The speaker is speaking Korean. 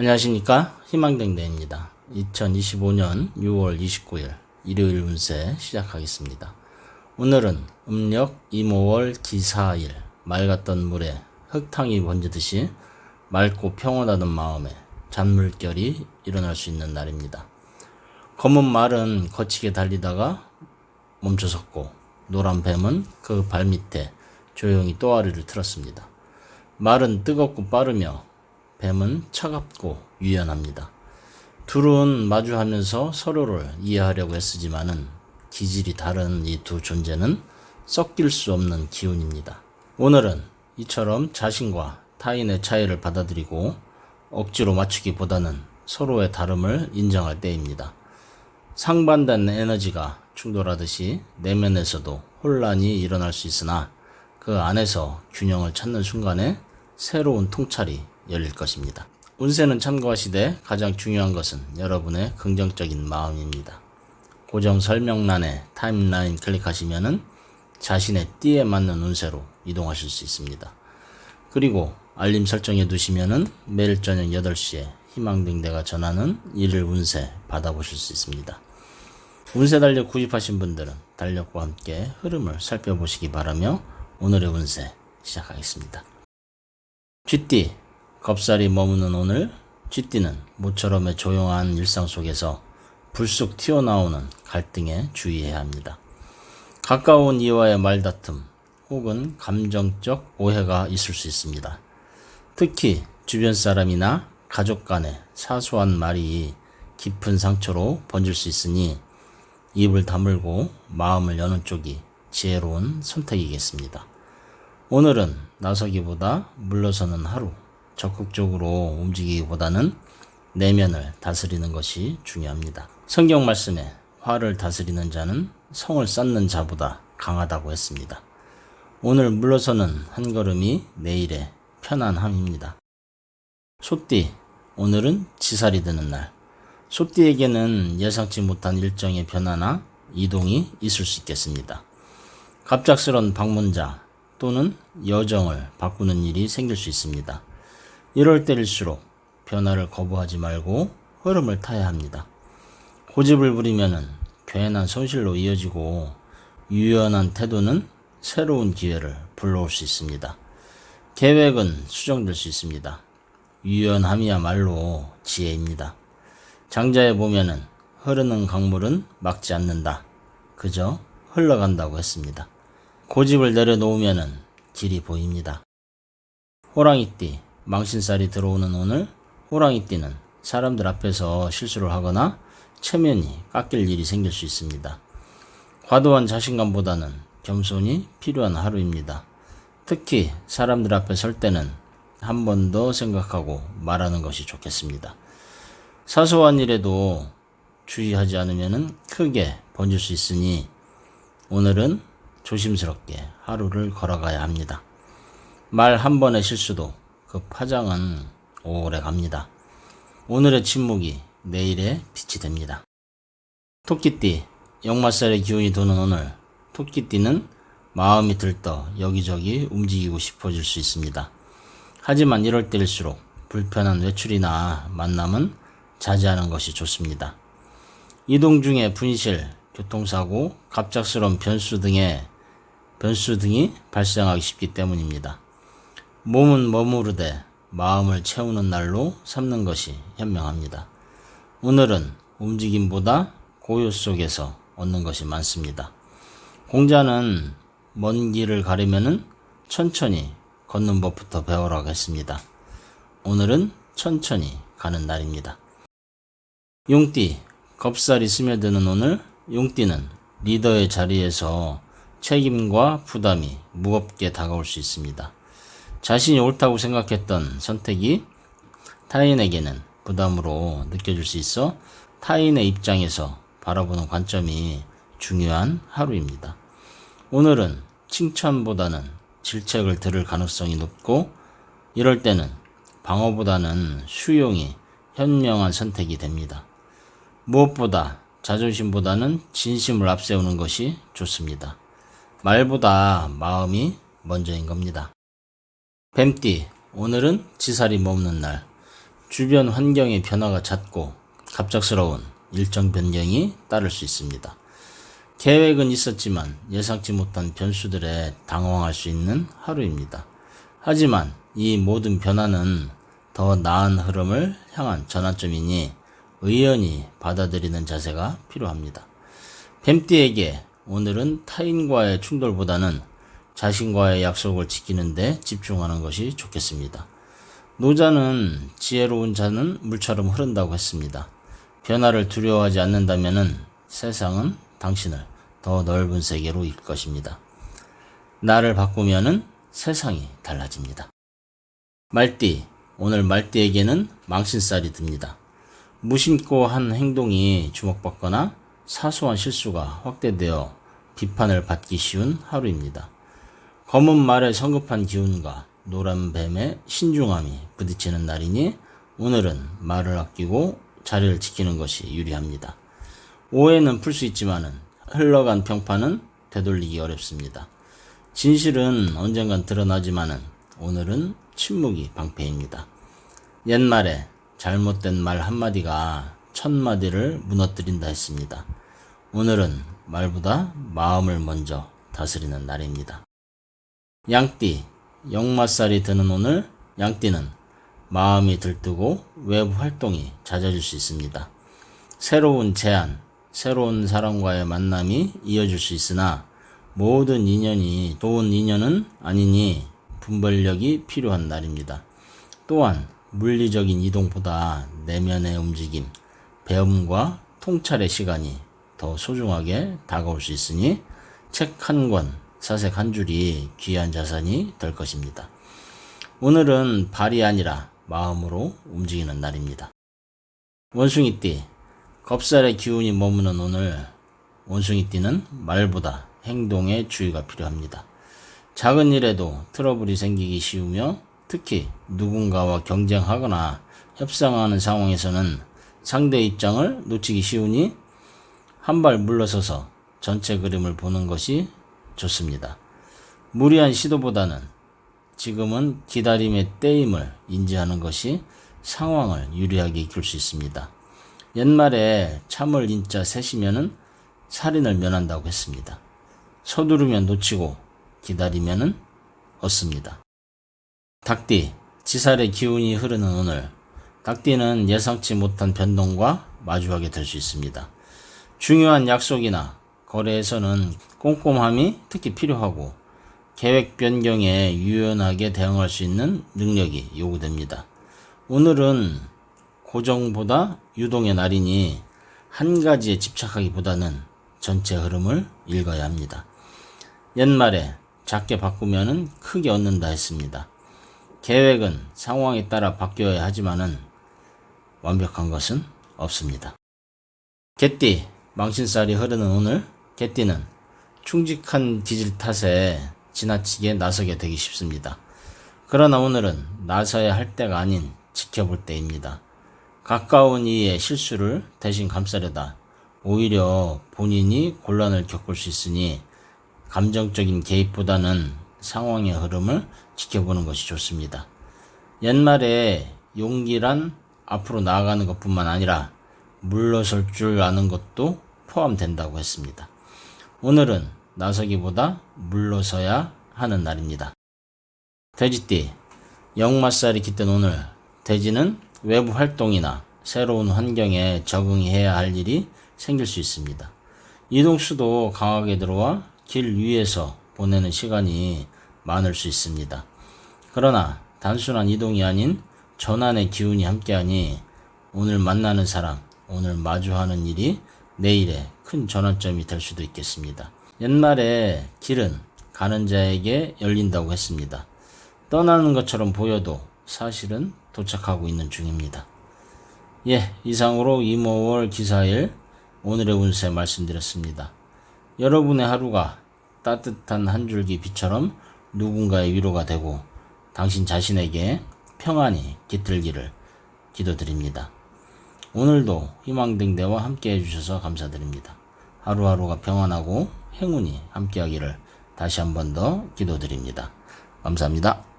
안녕하십니까, 희망댕대입니다. 2025년 6월 29일 일요일 운세 시작하겠습니다. 오늘은 음력 이모월 기사일, 맑았던 물에 흙탕이 번지듯이 맑고 평온하던 마음에 잔물결이 일어날 수 있는 날입니다. 검은 말은 거치게 달리다가 멈춰섰고, 노란 뱀은 그 발밑에 조용히 또아리를 틀었습니다. 말은 뜨겁고 빠르며 뱀은 차갑고 유연합니다. 둘은 마주하면서 서로를 이해하려고 애쓰지만은 기질이 다른 이 두 존재는 섞일 수 없는 기운입니다. 오늘은 이처럼 자신과 타인의 차이를 받아들이고 억지로 맞추기보다는 서로의 다름을 인정할 때입니다. 상반된 에너지가 충돌하듯이 내면에서도 혼란이 일어날 수 있으나 그 안에서 균형을 찾는 순간에 새로운 통찰이 열릴 것입니다. 운세는 참고하시되 가장 중요한 것은 여러분의 긍정적인 마음입니다. 고정 설명란에 타임라인 클릭하시면은 자신의 띠에 맞는 운세로 이동하실 수 있습니다. 그리고 알림 설정해 두시면은 매일 저녁 8시에 희망등대가 전하는 일일 운세 받아보실 수 있습니다. 운세 달력 구입하신 분들은 달력과 함께 흐름을 살펴보시기 바라며 오늘의 운세 시작하겠습니다. 쥐띠, 겁살이 머무는 오늘, 쥐띠는 모처럼의 조용한 일상 속에서 불쑥 튀어나오는 갈등에 주의해야 합니다. 가까운 이와의 말다툼 혹은 감정적 오해가 있을 수 있습니다. 특히 주변 사람이나 가족 간의 사소한 말이 깊은 상처로 번질 수 있으니 입을 다물고 마음을 여는 쪽이 지혜로운 선택이겠습니다. 오늘은 나서기보다 물러서는 하루, 적극적으로 움직이기보다는 내면을 다스리는 것이 중요합니다. 성경 말씀에 화를 다스리는 자는 성을 쌓는 자보다 강하다고 했습니다. 오늘 물러서는 한 걸음이 내일의 편안함입니다. 소띠, 오늘은 지살이 드는 날. 소띠에게는 예상치 못한 일정의 변화나 이동이 있을 수 있겠습니다. 갑작스런 방문자 또는 여정을 바꾸는 일이 생길 수 있습니다. 이럴 때일수록 변화를 거부하지 말고 흐름을 타야 합니다. 고집을 부리면은 괜한 손실로 이어지고 유연한 태도는 새로운 기회를 불러올 수 있습니다. 계획은 수정될 수 있습니다. 유연함이야말로 지혜입니다. 장자에 보면은 흐르는 강물은 막지 않는다. 그저 흘러간다고 했습니다. 고집을 내려놓으면은 길이 보입니다. 호랑이띠, 망신살이 들어오는 오늘, 호랑이띠는 사람들 앞에서 실수를 하거나 체면이 깎일 일이 생길 수 있습니다. 과도한 자신감보다는 겸손이 필요한 하루입니다. 특히 사람들 앞에 설 때는 한 번 더 생각하고 말하는 것이 좋겠습니다. 사소한 일에도 주의하지 않으면 크게 번질 수 있으니 오늘은 조심스럽게 하루를 걸어가야 합니다. 말 한 번의 실수도 그 파장은 오래 갑니다. 오늘의 침묵이 내일의 빛이 됩니다. 토끼띠, 역마살의 기운이 도는 오늘, 토끼띠는 마음이 들떠 여기저기 움직이고 싶어질 수 있습니다. 하지만 이럴 때일수록 불편한 외출이나 만남은 자제하는 것이 좋습니다. 이동 중에 분실, 교통사고, 갑작스러운 변수 등이 발생하기 쉽기 때문입니다. 몸은 머무르되 마음을 채우는 날로 삼는 것이 현명합니다. 오늘은 움직임보다 고요 속에서 얻는 것이 많습니다. 공자는 먼 길을 가려면은 천천히 걷는 법부터 배우라고 했습니다. 오늘은 천천히 가는 날입니다. 용띠, 겁살이 스며드는 오늘, 용띠는 리더의 자리에서 책임과 부담이 무겁게 다가올 수 있습니다. 자신이 옳다고 생각했던 선택이 타인에게는 부담으로 느껴질 수 있어 타인의 입장에서 바라보는 관점이 중요한 하루입니다. 오늘은 칭찬보다는 질책을 들을 가능성이 높고 이럴 때는 방어보다는 수용이 현명한 선택이 됩니다. 무엇보다 자존심보다는 진심을 앞세우는 것이 좋습니다. 말보다 마음이 먼저인 겁니다. 뱀띠, 오늘은 지살이 머무는 날. 주변 환경의 변화가 잦고 갑작스러운 일정 변경이 따를 수 있습니다. 계획은 있었지만 예상치 못한 변수들에 당황할 수 있는 하루입니다. 하지만 이 모든 변화는 더 나은 흐름을 향한 전환점이니 의연히 받아들이는 자세가 필요합니다. 뱀띠에게 오늘은 타인과의 충돌보다는 자신과의 약속을 지키는 데 집중하는 것이 좋겠습니다. 노자는 지혜로운 자는 물처럼 흐른다고 했습니다. 변화를 두려워하지 않는다면 세상은 당신을 더 넓은 세계로 이끌 것입니다. 나를 바꾸면 세상이 달라집니다. 말띠, 오늘 말띠에게는 망신살이 듭니다. 무심코 한 행동이 주목받거나 사소한 실수가 확대되어 비판을 받기 쉬운 하루입니다. 검은 말의 성급한 기운과 노란 뱀의 신중함이 부딪히는 날이니 오늘은 말을 아끼고 자리를 지키는 것이 유리합니다. 오해는 풀 수 있지만 흘러간 평판은 되돌리기 어렵습니다. 진실은 언젠간 드러나지만 오늘은 침묵이 방패입니다. 옛말에 잘못된 말 한마디가 천마디를 무너뜨린다 했습니다. 오늘은 말보다 마음을 먼저 다스리는 날입니다. 양띠, 역마살이 드는 오늘 양띠는 마음이 들뜨고 외부 활동이 잦아질 수 있습니다. 새로운 제안, 새로운 사람과의 만남이 이어질 수 있으나 모든 인연이 좋은 인연은 아니니 분별력이 필요한 날입니다. 또한 물리적인 이동보다 내면의 움직임, 배움과 통찰의 시간이 더 소중하게 다가올 수 있으니 책 한 권, 사색 한 줄이 귀한 자산이 될 것입니다. 오늘은 발이 아니라 마음으로 움직이는 날입니다. 원숭이띠, 겁살의 기운이 머무는 오늘 원숭이띠는 말보다 행동에 주의가 필요합니다. 작은 일에도 트러블이 생기기 쉬우며 특히 누군가와 경쟁하거나 협상하는 상황에서는 상대의 입장을 놓치기 쉬우니 한 발 물러서서 전체 그림을 보는 것이 좋습니다. 무리한 시도보다는 지금은 기다림의 때임을 인지하는 것이 상황을 유리하게 이끌 수 있습니다. 옛말에 참을 인자 셋이면은 살인을 면한다고 했습니다. 서두르면 놓치고 기다리면은 얻습니다. 닭띠, 지살의 기운이 흐르는 오늘 닭띠는 예상치 못한 변동과 마주하게 될 수 있습니다. 중요한 약속이나 거래에서는 꼼꼼함이 특히 필요하고 계획 변경에 유연하게 대응할 수 있는 능력이 요구됩니다. 오늘은 고정보다 유동의 날이니 한 가지에 집착하기보다는 전체 흐름을 읽어야 합니다. 옛말에 작게 바꾸면 크게 얻는다 했습니다. 계획은 상황에 따라 바뀌어야 하지만은 완벽한 것은 없습니다. 개띠, 망신살이 흐르는 오늘 개띠는 충직한 기질 탓에 지나치게 나서게 되기 쉽습니다. 그러나 오늘은 나서야 할 때가 아닌 지켜볼 때입니다. 가까운 이의 실수를 대신 감싸려다 오히려 본인이 곤란을 겪을 수 있으니 감정적인 개입보다는 상황의 흐름을 지켜보는 것이 좋습니다. 옛말에 용기란 앞으로 나아가는 것뿐만 아니라 물러설 줄 아는 것도 포함된다고 했습니다. 오늘은 나서기보다 물러서야 하는 날입니다. 돼지띠, 역마살이 깃든 오늘 돼지는 외부 활동이나 새로운 환경에 적응해야 할 일이 생길 수 있습니다. 이동수도 강하게 들어와 길 위에서 보내는 시간이 많을 수 있습니다. 그러나 단순한 이동이 아닌 전환의 기운이 함께하니 오늘 만나는 사람, 오늘 마주하는 일이 내일의 큰 전환점이 될 수도 있겠습니다. 옛말에 길은 가는 자에게 열린다고 했습니다. 떠나는 것처럼 보여도 사실은 도착하고 있는 중입니다. 이상으로 이모월 기사일 오늘의 운세 말씀드렸습니다. 여러분의 하루가 따뜻한 한 줄기 빛처럼 누군가의 위로가 되고 당신 자신에게 평안이 깃들기를 기도드립니다. 오늘도 희망등대와 함께 해주셔서 감사드립니다. 하루하루가 평안하고 행운이 함께하기를 다시 한 번 더 기도드립니다. 감사합니다.